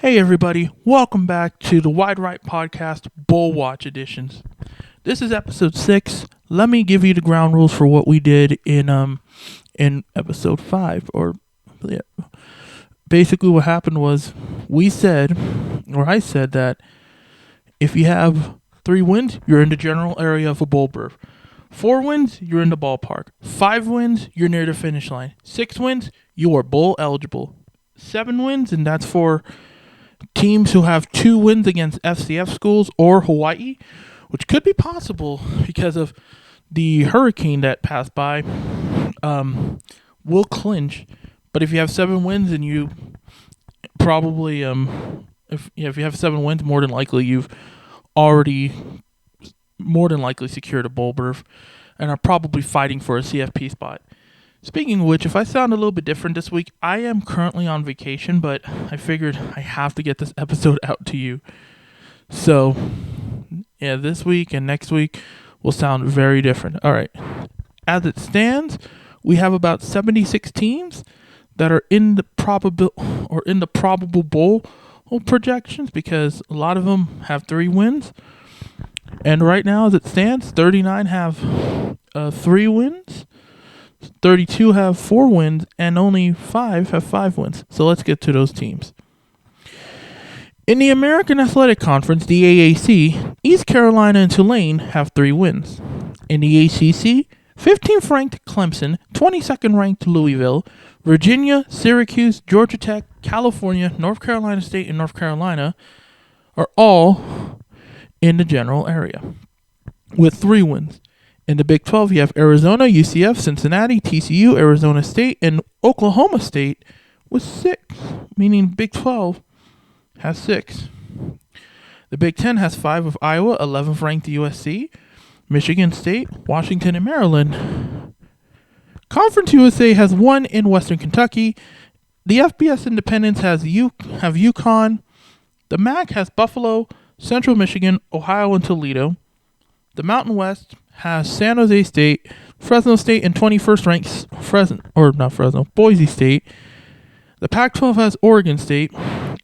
Hey everybody, welcome back to the Wide Right Podcast Bull Watch editions. This is episode 6. Let me give you the ground rules for what we did in episode 5. Basically what happened was I said that if you have 3 wins, you're in the general area of a bowl berth. 4 wins, you're in the ballpark. 5 wins, you're near the finish line. 6 wins, you are bowl eligible. 7 wins, and that's for teams who have 2 wins against FCS schools or Hawaii, which could be possible because of the hurricane that passed by, will clinch. But if you have 7 wins and you probably, if you have 7 wins, more than likely you've already secured a bowl berth and are probably fighting for a CFP spot. Speaking of which, if I sound a little bit different this week, I am currently on vacation, but I figured I have to get this episode out to you. So, yeah, this week and next week will sound very different. All right. As it stands, we have about 76 teams that are in the probable bowl projections because a lot of them have 3 wins. And right now, as it stands, 39 have 3 wins. 32 have 4 wins, and only 5 have 5 wins. So let's get to those teams. In the American Athletic Conference, the AAC, East Carolina and Tulane have 3 wins. In the ACC, 15th ranked Clemson, 22nd ranked Louisville, Virginia, Syracuse, Georgia Tech, California, North Carolina State, and North Carolina are all in the general area with 3 wins. In the Big 12, you have Arizona, UCF, Cincinnati, TCU, Arizona State, and Oklahoma State with 6, meaning Big 12 has 6. The Big 10 has 5 with Iowa, 11th ranked USC, Michigan State, Washington, and Maryland. Conference USA has 1 in Western Kentucky. The FBS Independents have UConn. The MAC has Buffalo, Central Michigan, Ohio, and Toledo. The Mountain West has San Jose State, Fresno State, and 21st ranked Boise State. The Pac-12 has Oregon State,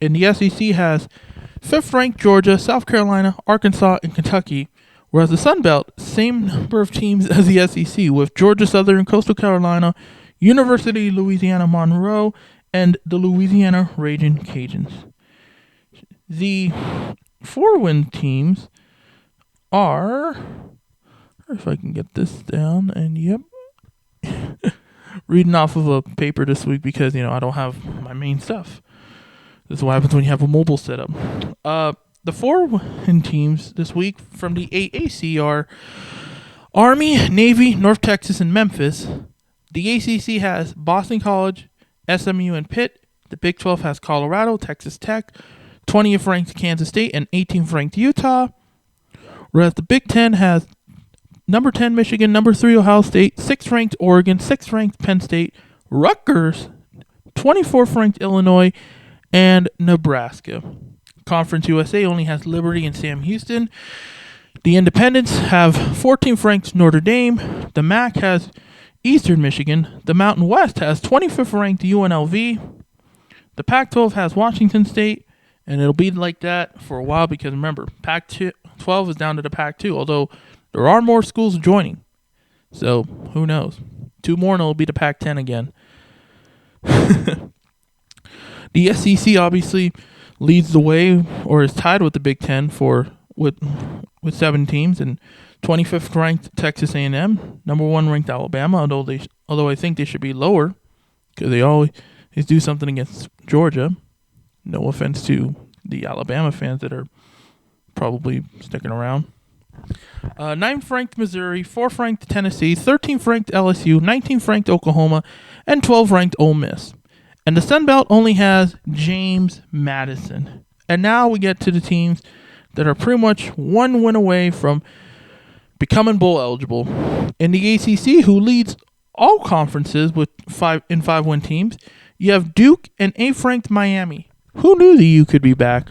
and the SEC has 5th ranked Georgia, South Carolina, Arkansas, and Kentucky. Whereas the Sun Belt, same number of teams as the SEC, with Georgia Southern, Coastal Carolina, University of Louisiana Monroe, and the Louisiana Raging Cajuns. The 4-win teams are, if I can get this down, and yep, reading off of a paper this week because, I don't have my main stuff. This is what happens when you have a mobile setup. The 4-win teams this week from the AAC are Army, Navy, North Texas, and Memphis. The ACC has Boston College, SMU, and Pitt. The Big 12 has Colorado, Texas Tech, 20th ranked Kansas State, and 18th ranked Utah. Whereas the Big 10 has number 10 Michigan, number 3 Ohio State, 6th ranked Oregon, 6th ranked Penn State, Rutgers, 24th ranked Illinois, and Nebraska. Conference USA only has Liberty and Sam Houston. The Independents have 14th ranked Notre Dame. The MAC has Eastern Michigan. The Mountain West has 25th ranked UNLV. The Pac-12 has Washington State, and it'll be like that for a while because remember, Pac-12 is down to the Pac-2, although there are more schools joining. So, who knows? 2 more and it'll be the Pac-10 again. The SEC obviously leads the way or is tied with the Big 10 with 7 teams, and 25th ranked Texas A&M, number 1 ranked Alabama, although I think they should be lower because they always do something against Georgia. No offense to the Alabama fans that are probably sticking around. 9th ranked Missouri, 4th ranked Tennessee, 13th ranked LSU, 19th ranked Oklahoma, and 12th ranked Ole Miss. And the Sun Belt only has James Madison. And now we get to the teams that are pretty much 1 win away from becoming bowl eligible. In the ACC, who leads all conferences with 5-win teams, you have Duke and 8th ranked Miami. Who knew the U could be back?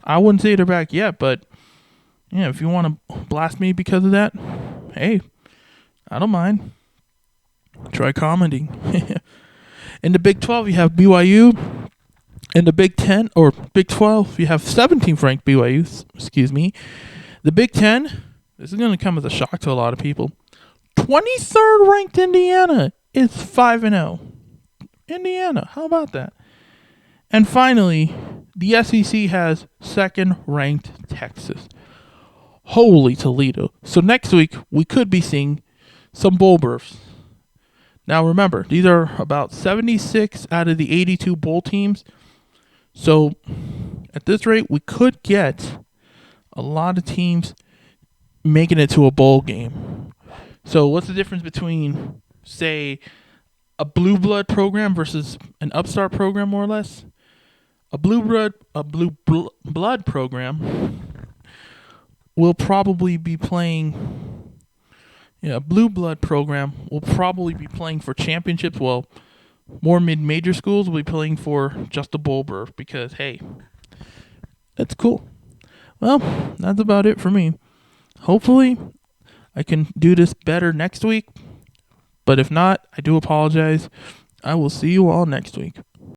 I wouldn't say they're back yet, but yeah, if you want to blast me because of that, hey, I don't mind. Try commenting. In the Big 12, you have BYU In the Big 10 or Big 12, you have 17th ranked BYU. Excuse me. The Big 10, this is going to come as a shock to a lot of people. 23rd ranked Indiana is 5-0. Indiana, how about that? And finally, the SEC has 2nd ranked Texas. Holy Toledo. So next week, we could be seeing some bowl berths. Now remember, these are about 76 out of the 82 bowl teams. So at this rate, we could get a lot of teams making it to a bowl game. So what's the difference between, say, a blue blood program versus an upstart program, more or less? A blue blood program will probably be playing. A blue blood program will probably be playing for championships. Well, more mid-major schools will be playing for just a bowl berth because, hey, that's cool. Well, that's about it for me. Hopefully, I can do this better next week. But if not, I do apologize. I will see you all next week.